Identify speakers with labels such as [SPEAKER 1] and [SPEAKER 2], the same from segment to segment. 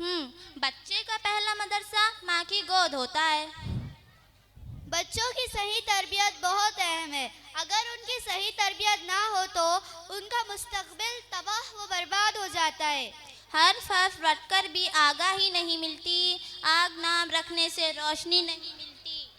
[SPEAKER 1] बच्चे का पहला मदरसा माँ की गोद होता है।
[SPEAKER 2] बच्चों की सही तरबियत बहुत अहम है। अगर उनकी सही तरबियत ना हो तो उनका मुस्तकबिल तबाह व बर्बाद हो जाता है।
[SPEAKER 1] हर हर्फ रटकर भी आगाही नहीं मिलती, आग नाम रखने से रोशनी नहीं मिलती।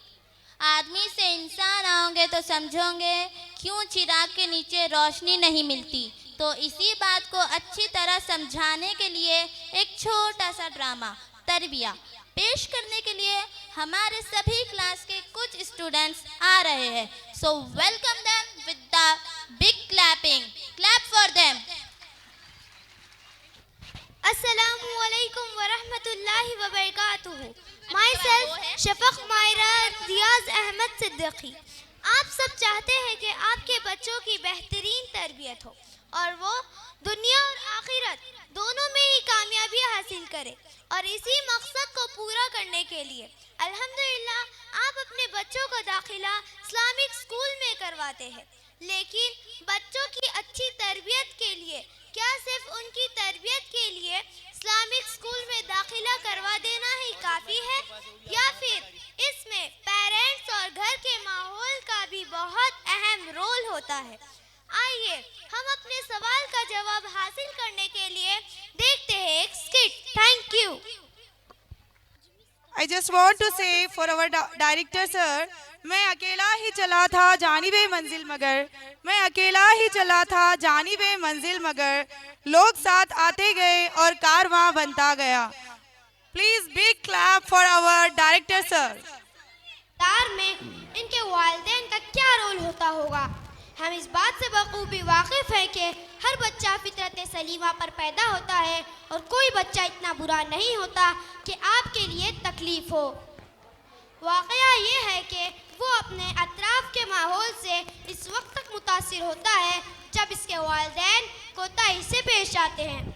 [SPEAKER 1] आदमी से इंसान आओगे तो समझोगे क्यों चिराग के नीचे रोशनी नहीं मिलती। तो इसी बात को अच्छी तरह समझाने के लिए एक छोटा सा ड्रामा तरबिया पेश करने के लिए हमारे सभी क्लास के कुछ स्टूडेंट्स आ रहे हैं। So welcome them with the big clapping. Clap for them.
[SPEAKER 2] अस्सलामुअलैकुम वरहमतुल्लाहि वबरकातुहू। Myself शफक मायरा रियाज अहमद सिद्दीकी। आप सब चाहते हैं कि आपके बच्चों की बेहतरीन तरबियत हो और वो दुनिया और आखिरत दोनों में ही कामयाबी हासिल करे, और इसी मकसद को पूरा करने के लिए अल्हम्दुलिल्लाह आप अपने बच्चों का दाखिला इस्लामिक स्कूल में करवाते हैं। लेकिन बच्चों की अच्छी तरबियत के लिए क्या सिर्फ उनकी तरबियत के लिए इस्लामिक स्कूल में दाखिला करवा देना ही काफ़ी है, या फिर इसमें पेरेंट्स और घर के माहौल का भी बहुत अहम रोल होता है? आइए हम अपने सवाल का जवाब हासिल करने के लिए देखते हैं एक skit. Thank you.
[SPEAKER 3] I just want to say for our director sir, मैं अकेला ही चला था जानिबे मंजिल मगर, मैं अकेला ही चला था जानिबे मंजिल मगर, लोग साथ आते गए और कारवां बनता गया। Please big clap for our director sir.
[SPEAKER 2] तार में इनके वालिदैन का क्या रोल होता होगा? हम इस बात से बखूबी वाकिफ़ हैं कि हर बच्चा फितरत सलीमा पर पैदा होता है और कोई बच्चा इतना बुरा नहीं होता कि आपके लिए तकलीफ़ हो। वाक़या ये है कि वो अपने अतराफ़ के माहौल से इस वक्त तक मुतासिर होता है जब इसके वालिदैन कोताही से पेश आते हैं।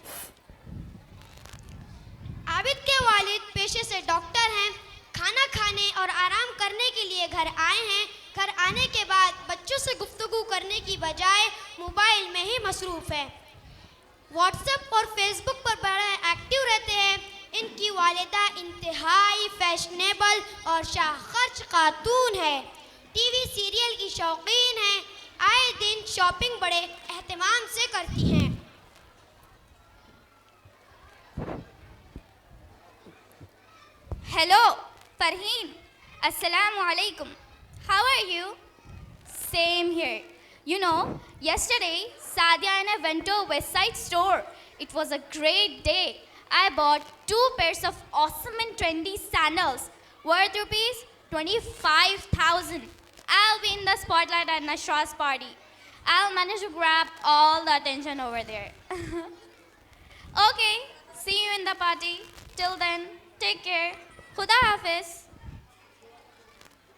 [SPEAKER 2] आबिद के वालिद पेशे से डॉक्टर हैं, खाना खाने और आराम करने के लिए घर आए हैं। घर आने के बाद बच्चों से गुफ्तगू करने की बजाय मोबाइल में ही मसरूफ़ है। व्हाट्सएप और फेसबुक पर बड़े एक्टिव रहते हैं। इनकी वालिदा इंतहाई फैशनेबल और शाखर्च खातून है। टीवी सीरियल की शौकीन है। आए दिन शॉपिंग बड़े एहतमाम से करती हैं।
[SPEAKER 4] Hello, Farheen. Assalamu alaikum. How are you? Same here. You know, yesterday Sadia and I went to a West Side store. It was a great day. I bought 2 pairs of awesome and trendy sandals worth rupees 25,000. I'll be in the spotlight at Nashra's party. I'll manage to grab all the attention over there. Okay, see you in the party. Till then, take care. Khuda Hafiz.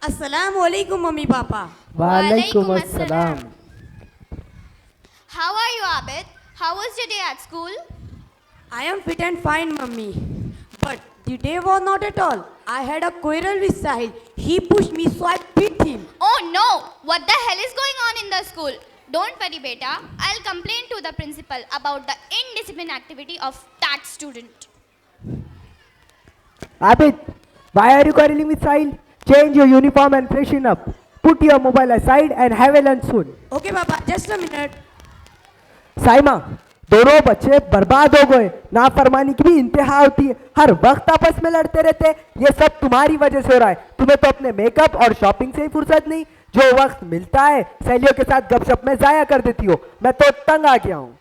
[SPEAKER 5] अस्सलाम वालेकुम mummy papa.
[SPEAKER 4] वालेकुम अस्सलाम। How are you, Abid? How was your day at school?
[SPEAKER 5] I am fit and fine, mummy. But the day was not at all. I had a quarrel with Sahil. He pushed me, so I beat him.
[SPEAKER 4] Oh no! What the hell is going on in the school? Don't worry, beta. I'll complain to the principal about the indisciplined activity of that student.
[SPEAKER 6] Abid, why are you quarreling with Sahil? Change your uniform and freshen up. Put your mobile aside and have a lunch soon.
[SPEAKER 5] Okay, पापा, just a minute.
[SPEAKER 6] Saima, दोनों बच्चे बर्बाद हो गए। नाफरमानी की भी इंतहा होती है। हर वक्त आपस में लड़ते रहते हैं। ये सब तुम्हारी वजह से हो रहा है। तुम्हें तो अपने मेकअप और शॉपिंग से ही फुर्सत नहीं। जो वक्त मिलता है सहेलियों के साथ गपशप में जाया कर देती हो। मैं तो तंग आ गया हूँ।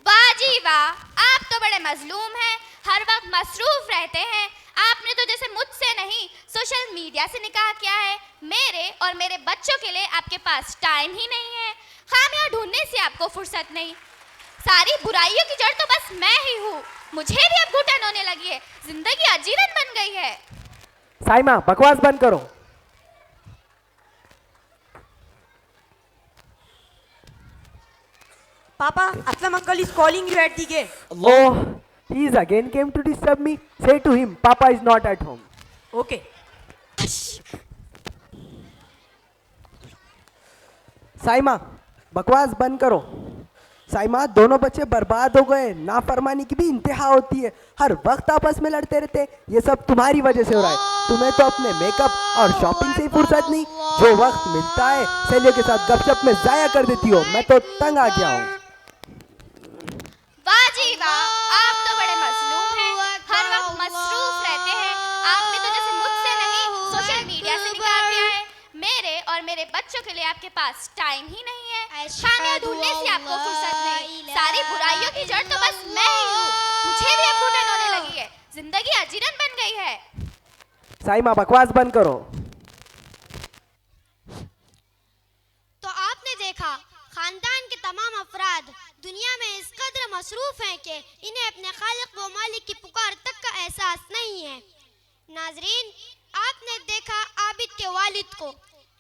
[SPEAKER 4] वाह जी वाह, आप तो बड़े मजलूम हैं। हर वक्त मसरूफ रहते हैं। आपने तो जैसे मुझसे नहीं सोशल मीडिया से निकाह किया है। मेरे और मेरे बच्चों के लिए आपके पास टाइम ही नहीं है। खामियां ढूंढने से आपको फुर्सत नहीं। सारी बुराइयों की जड़ तो बस मैं ही हूँ। मुझे भी अब घुटन होने लगी है। जिंदगी अजीरन बन गई है।
[SPEAKER 6] साइमा, बकवास बंद करो।
[SPEAKER 5] Papa, Aslam uncle is calling you at the gate.
[SPEAKER 6] Oh, he is again came to disturb me. Say to him, Papa is not at home.
[SPEAKER 5] Okay.
[SPEAKER 6] Saima, बकवास बंद करो। साइमा दोनों बच्चे बर्बाद हो गए, नाफरमानी की भी इंतहा होती है, हर वक्त आपस में लड़ते रहते, ये सब तुम्हारी वजह से हो रहा है। तुम्हें तो अपने मेकअप और शॉपिंग से ही फुर्सत नहीं, जो वक्त मिलता है सहेलियों के साथ गपशप में जाया कर देती हो। मैं तो तंग आ गया हूँ।
[SPEAKER 4] वाह जी वाह, आप तो बड़े मजलूम हैं, हर वक्त मसरूफ रहते हैं। आपने तो जैसे मुझसे नहीं सोशल मीडिया से निकाल दिया है। मेरे और मेरे बच्चों के लिए आपके पास टाइम ही नहीं है, खाने और ढूंढने से आपको फुर्सत नहीं। सारी बुराइयों की जड़ तो बस मैं ही हूँ। मुझे भी अब घुटन होने लगी है, जिंदगी अजीरन बन गई है।
[SPEAKER 6] साइमा बकवास बंद करो।
[SPEAKER 2] तो आपने देखा, खानदान के तमाम अफराद दुनिया में इस कदर मसरूफ हैं कि इन्हें अपने खालिक व मालिक की पुकार तक का एहसास नहीं है। नाजरीन, आपने देखा आबिद के वालिद को।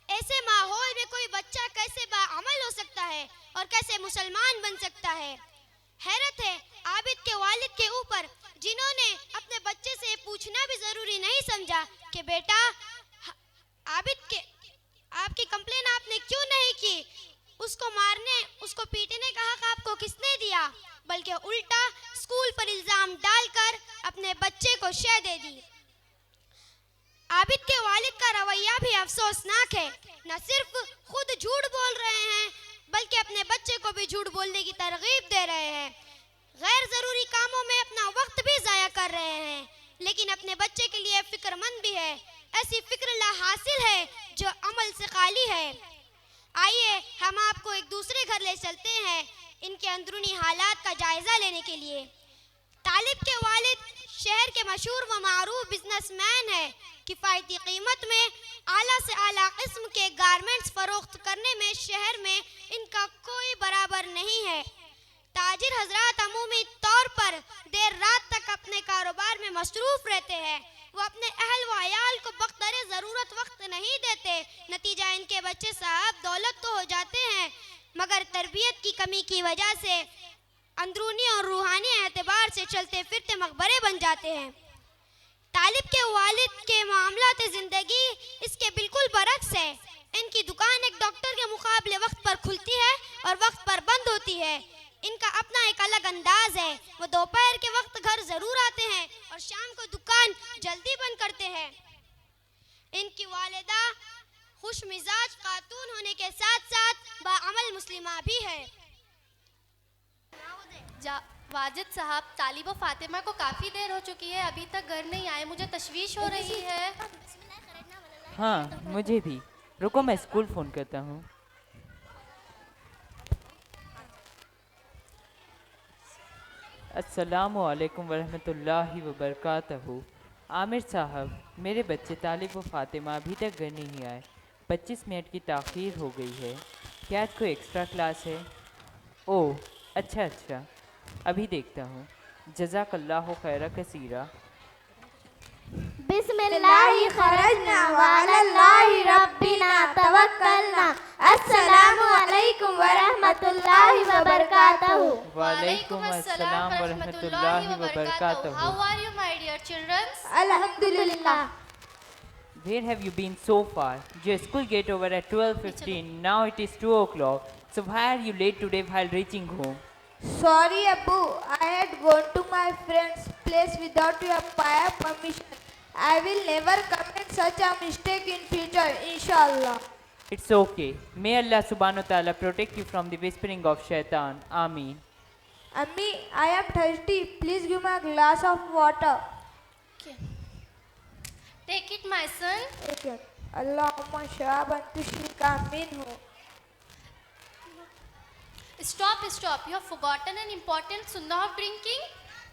[SPEAKER 2] ऐसे माहौल में कोई बच्चा कैसे बाअमल हो सकता है और कैसे मुसलमान बन सकता है। हैरत है आबिद के वालिद के ऊपर, जिन्होंने अपने बच्चे से पूछना भी जरूरी नहीं समझा कि बेटा आबिद के आपकी कंप्लेन आपने क्यों नहीं की, उसको मारने उसको पीटने का हक आपको किसने दिया, बल्कि उल्टा स्कूल पर इल्जाम डालकर अपने बच्चे को शह दे दी। आबिद के वालिद का रवैया भी अफसोसनाक है। न सिर्फ खुद झूठ बोल रहे हैं, बल्कि अपने बच्चे को भी झूठ बोलने की तरगीब दे रहे हैं। गैर ज़रूरी कामों में अपना वक्त भी ज़ाया कर रहे हैं, लेकिन अपने बच्चे के लिए फ़िक्रमंद भी है। ऐसी फ़िक्र ला हासिल है जो अमल से खाली है। आइए हम आपको एक दूसरे घर ले चलते हैं, इनके अंदरूनी हालात का जायज़ा लेने के लिए। तालिब के वालिद शहर के मशहूर व मारूफ बिजनेसमैन है। किफ़ायती कीमत में आला से आला किस्म के गारमेंट्स फरोख्त करने में शहर में इनका कोई बराबर नहीं है। ताजिर हजरात अमूमी तौर पर देर रात तक अपने कारोबार में मसरूफ रहते हैं। वो अपने अहल व अयाल को बख्तरे ज़रूरत वक्त नहीं देते। नतीजा इनके बच्चे साहब दौलत तो हो जाते हैं, मगर तरबियत की कमी की वजह से अंदरूनी और रूहानी एतबार से चलते फिरते मकबरे बन जाते हैं। तालिब के वालिद के मामलात ज़िंदगी इसके बिल्कुल बरक्स है। इनकी दुकान एक डॉक्टर के मुकाबले वक्त पर खुलती है और वक्त पर बंद होती है। इनका अपना एक अलग अंदाज है। वो दोपहर के वक्त घर ज़रूर आते हैं और शाम को दुकान जल्दी बंद करते हैं। इनकी वालिदा खुश मिजाज खातून होने के साथ साथ बाअमल मुस्लिमा भी है।
[SPEAKER 1] वाजिद साहब, तालिबा फातिमा को काफ़ी देर हो चुकी है, अभी तक घर नहीं आए, मुझे तशवीश हो रही है।
[SPEAKER 7] हाँ मुझे भी, रुको मैं स्कूल फ़ोन करता हूँ। अस्सलामु अलैकुम वरहमतुल्लाहि वबरकातहू। आमिर साहब, मेरे बच्चे तालिब व फातिमा अभी तक घर नहीं आए, 25 मिनट की ताख़ीर हो गई है। क्या आज कोई एक्स्ट्रा क्लास है? ओह अच्छा, अभी देखता हूँ। जज़ाकल्लाहु खैरा कसीरा।
[SPEAKER 2] बिस्मिल्लाहि खरजना व अलल्लाहि रब्बिना तवक्कलना। अस्सलामु अलैकुम व रहमतुल्लाहि व बरकातहू।
[SPEAKER 7] वालेकुम अस्सलाम व रहमतुल्लाहि व बरकातहू।
[SPEAKER 1] How are you, my dear children?
[SPEAKER 2] अल्हम्दुलिल्लाह।
[SPEAKER 7] Where have you been so far? Your school get over at 12:15. Now it is 2 o'clock. So why are you late today while reaching home?
[SPEAKER 8] Sorry, Abu. I had gone to my friend's place without your prior permission. I will never commit such a mistake in future, inshallah.
[SPEAKER 7] It's okay. May Allah subhanahu wa ta'ala protect you from the whispering of shaitan. Ameen.
[SPEAKER 8] Ammi, I am thirsty. Please give me a glass of water.
[SPEAKER 1] Take it, my son.
[SPEAKER 8] Okay. Allahumma shaban tushrika minhu.
[SPEAKER 1] Stop. You have forgotten an important sunnah of drinking.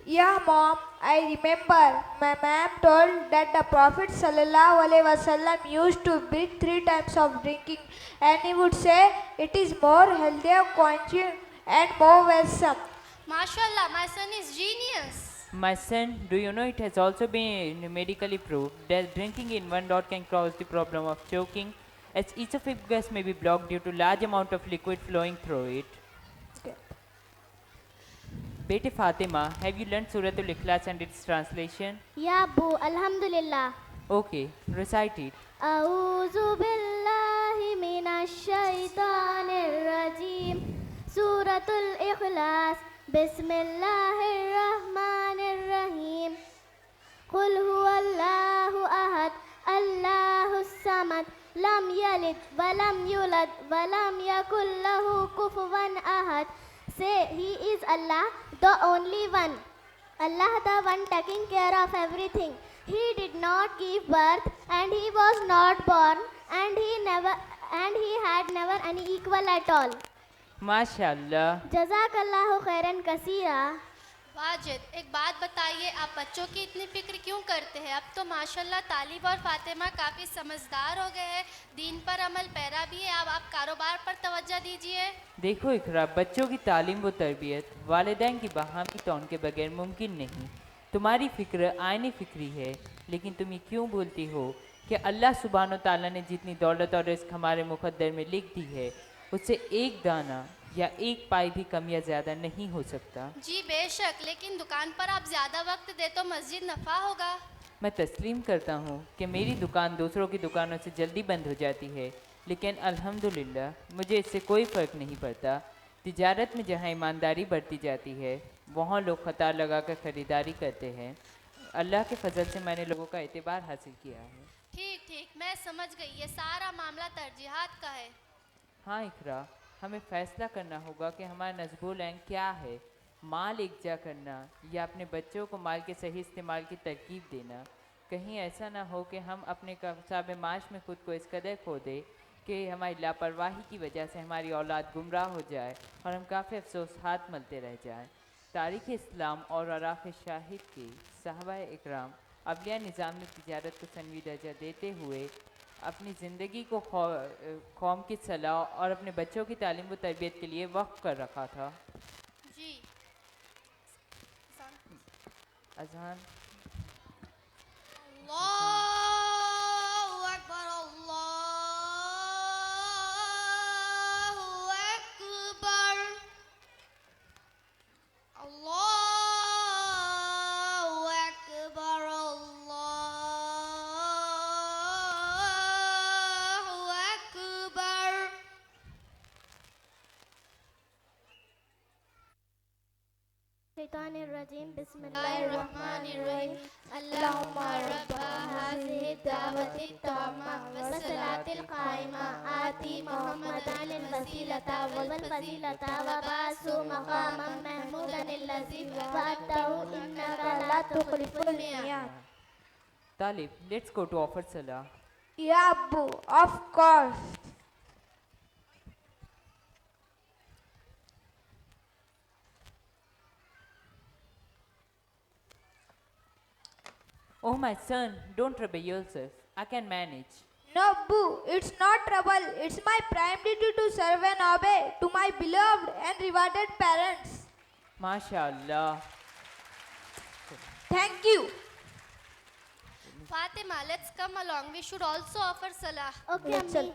[SPEAKER 8] Yeah, Mom, I remember. My mom told that the Prophet sallallahu alaihi wasallam used to breathe 3 times of drinking, and he would say it is more healthier, conscious, and more wholesome.
[SPEAKER 1] MashaAllah, my son is genius.
[SPEAKER 7] My son, do you know it has also been medically proved that drinking in one dot can cause the problem of choking, as esophagus may be blocked due to large amount of liquid flowing through it. Bete Fatima, have you learned Suratul Ikhlas and its translation?
[SPEAKER 2] या अबू, अल्हम्दुलिल्लाह।
[SPEAKER 7] Okay, recite it.
[SPEAKER 2] अऊज़ु बिल्लाहि मिनश शैतानिर रजीम। सूरतुल इखलास बिस्मिल्लाहिर्रहमानिर्रहीम कुल हुवल्लाहु अहद अल्लाहुस Samad lump यलिद वलम यूलद वलम यकुल लहू कुफुवन अहद. Say, He is Allah, the only one. Allah, the one taking care of everything. He did not give birth, and He was not born, and He had never any equal at all.
[SPEAKER 7] माशाल्लाह.
[SPEAKER 2] जज़ाकल्लाहु खैरन कसीरा.
[SPEAKER 9] वाजिद, एक बात बताइए, आप बच्चों की इतनी फिक्र क्यों करते हैं? अब तो माशाल्लाह तालिब और फातिमा काफ़ी समझदार हो गए हैं, दीन पर अमल पैरा भी है. अब आप कारोबार पर तवज्जो दीजिए.
[SPEAKER 7] देखो इकरा, बच्चों की तालीम व तरबियत वालिदैन की बाहमी तौन के बगैर मुमकिन नहीं. तुम्हारी फ़िक्र आयनी फ़िक्री है, लेकिन तुम ये क्यों बोलती हो कि अल्लाह सुब्हानो ताला ने जितनी दौलत और रिस्क हमारे मुक़द्दर में लिख दी है, उससे एक दाना या एक पाई भी कम या ज़्यादा नहीं हो सकता.
[SPEAKER 9] जी बेशक, लेकिन दुकान पर आप ज़्यादा वक्त दे तो मस्जिद नफ़ा होगा.
[SPEAKER 7] मैं तस्लीम करता हूँ कि मेरी दुकान दूसरों की दुकानों से जल्दी बंद हो जाती है, लेकिन अल्हम्दुलिल्लाह मुझे इससे कोई फ़र्क नहीं पड़ता. तिजारत में जहाँ ईमानदारी बरती जाती है, वहाँ लोग कतार लगाकर ख़रीदारी करते हैं. अल्लाह के फजल से मैंने लोगों का एतबार हासिल किया है.
[SPEAKER 9] ठीक ठीक, मैं समझ गई. ये सारा मामला तरजीहात का है.
[SPEAKER 7] हाँ इकरा, हमें फ़ैसला करना होगा कि हमारा नस्बुल ऐन क्या है. माल एकजा करना या अपने बच्चों को माल के सही इस्तेमाल की तरकीब देना. कहीं ऐसा ना हो कि हम अपने कसाब माश में ख़ुद को इस कदर खो दे कि हमारी लापरवाही की वजह से हमारी औलाद गुमराह हो जाए और हम काफ़ी अफसोस हाथ मलते रह जाएं. तारीख़ इस्लाम और अराक़ शाहिद के सहाबा इकराम अवलिया निज़ाम ने तिजारत को सनवी दर्जा देते हुए अपनी ज़िंदगी को कौम की सलाह और अपने बच्चों की तालीम व तरबियत के लिए वक्फ कर रखा था.
[SPEAKER 9] जी
[SPEAKER 7] अज़ान.
[SPEAKER 9] अल्लाहु अकबर, अल्लाहु अकबर, अल्लाहु अकबर, अल्लाहु अकबर.
[SPEAKER 2] शैतानिर्रजीम बिस्मिल्लाहिर्रहमानिर्रहीम अल्लाहुम्मा रब्बा हाज़िहि दावति ताम्मा वस्सलातिल काइमा आति मुहम्मदनिल वसीलता वल फजीलता व बासु मकामम महमूदनिल्लज़ी वअतहु इन्नका ला तुखलिफुल मियाद.
[SPEAKER 7] तालिब, लेट्स गो टू ऑफर सलाह.
[SPEAKER 8] Yeah, Abu, of course.
[SPEAKER 7] Oh my son, don't trouble yourself. I can manage.
[SPEAKER 8] No, Boo, it's not trouble. It's my prime duty to serve and obey to my beloved and rewarded parents.
[SPEAKER 7] माशाअल्लाह.
[SPEAKER 8] Thank you.
[SPEAKER 9] Fatima, let's come along. We should also offer salah.
[SPEAKER 2] Okay, Ammi.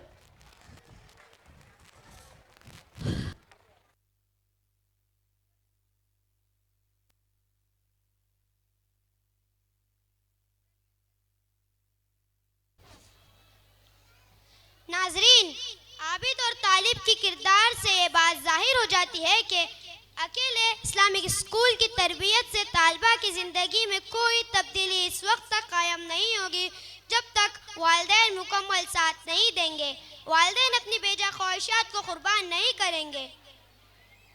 [SPEAKER 10] नाजरीन, आबिद और तालिब की किरदार से ये बात जाहिर हो जाती है कि अकेले इस्लामिक स्कूल की तरबियत से तालिबा की ज़िंदगी में कोई तब्दीली इस वक्त तक कायम नहीं होगी जब तक वालिदैन मुकम्मल साथ नहीं देंगे, वालिदैन अपनी बेजा ख्वाहिशात को कुर्बान नहीं करेंगे,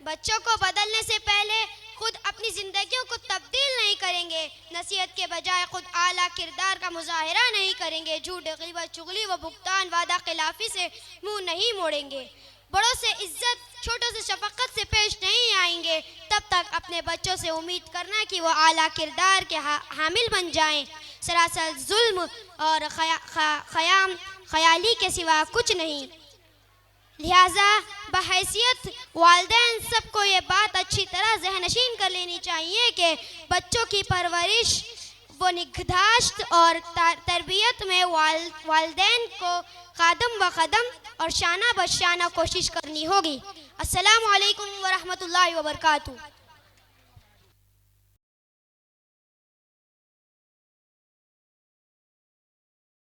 [SPEAKER 10] बच्चों को बदलने से पहले खुद अपनी ज़िंदगियों को तब्दील नहीं करेंगे, नसीहत के बजाय खुद आला किरदार का मुजाहिरा नहीं करेंगे, झूठ ग़ीबत चुगली व भुगतान वादा खिलाफी से मुंह नहीं मोड़ेंगे, बड़ों से इज्जत छोटों से शफकत से पेश नहीं आएंगे, तब तक अपने बच्चों से उम्मीद करना कि वो आला किरदार के हामिल बन जाएं, सरासर जुल्म और ख़याली के सिवा कुछ नहीं. लिहाजा बहैसियत वालिदैन सबको ये बात अच्छी तरह ज़हनशीन कर लेनी चाहिए कि बच्चों की परवरिश व निगहदाश्त और तरबियत में वालिदैन को कदम व कदम और शाना बशाना कोशिश करनी होगी. अस्सलामु अलैकुम व रहमतुल्लाहि व बरकातुहू.